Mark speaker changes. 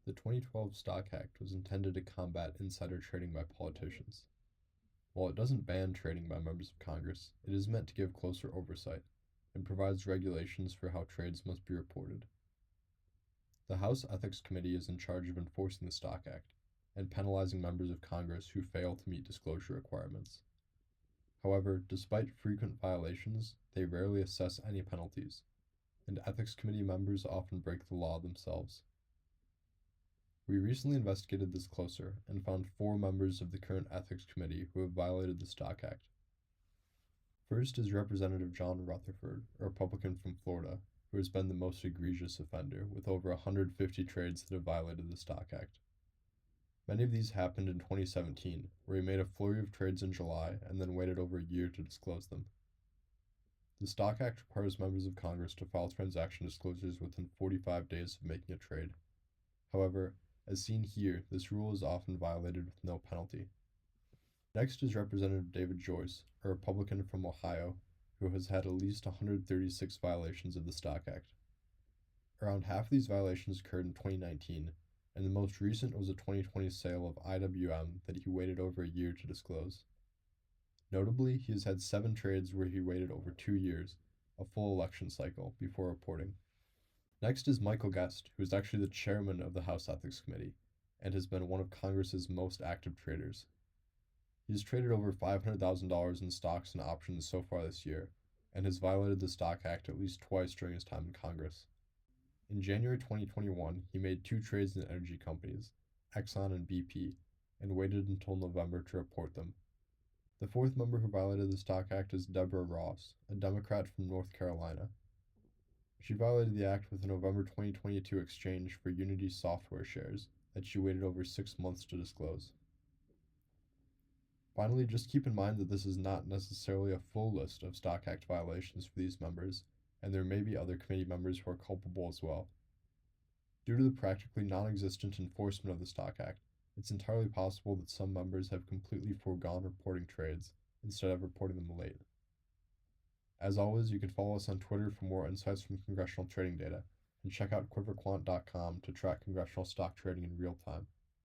Speaker 1: The 2012 Stock Act was intended to combat insider trading by politicians. While it doesn't ban trading by members of Congress, it is meant to give closer oversight and provides regulations for how trades must be reported. The House Ethics Committee is in charge of enforcing the Stock Act and penalizing members of Congress who fail to meet disclosure requirements. However, despite frequent violations, they rarely assess any penalties, and Ethics Committee members often break the law themselves. We recently investigated this closer and found 4 members of the current Ethics Committee who have violated the Stock Act. First is Representative John Rutherford, a Republican from Florida, who has been the most egregious offender, with over 150 trades that have violated the Stock Act. Many of these happened in 2017, where he made a flurry of trades in July and then waited over a year to disclose them. The Stock Act requires members of Congress to file transaction disclosures within 45 days of making a trade. However, as seen here, this rule is often violated with no penalty. Next is Representative David Joyce, a Republican from Ohio, who has had at least 136 violations of the Stock Act. Around half of these violations occurred in 2019, and the most recent was a 2020 sale of IWM that he waited over a year to disclose. Notably, he has had 7 trades where he waited over 2 years, a full election cycle, before reporting. Next is Michael Guest, who is actually the chairman of the House Ethics Committee, and has been one of Congress's most active traders. He has traded over $500,000 in stocks and options so far this year, and has violated the Stock Act at least twice during his time in Congress. In January 2021, he made 2 trades in energy companies, Exxon and BP, and waited until November to report them. The 4th member who violated the Stock Act is Deborah Ross, a Democrat from North Carolina. She violated the act with a November 2022 exchange for Unity software shares that she waited over 6 months to disclose. Finally, just keep in mind that this is not necessarily a full list of Stock Act violations for these members, and there may be other committee members who are culpable as well. Due to the practically non-existent enforcement of the Stock Act, it's entirely possible that some members have completely foregone reporting trades instead of reporting them late. As always, you can follow us on Twitter for more insights from congressional trading data, and check out quiverquant.com to track congressional stock trading in real time.